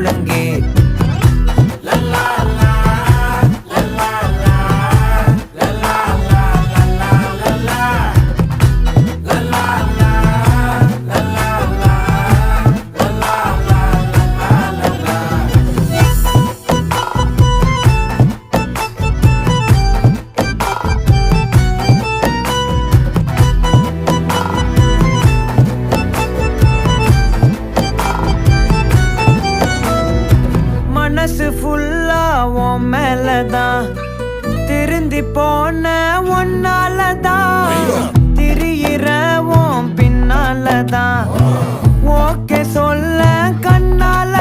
ஒழுங்கே மனசு ஃபுல்லா உன் மேலதான் திருந்தி போன ஒன்னாலதான் திரியிற உன் பின்னாலதான் ஓகே சொல்ல கண்ணால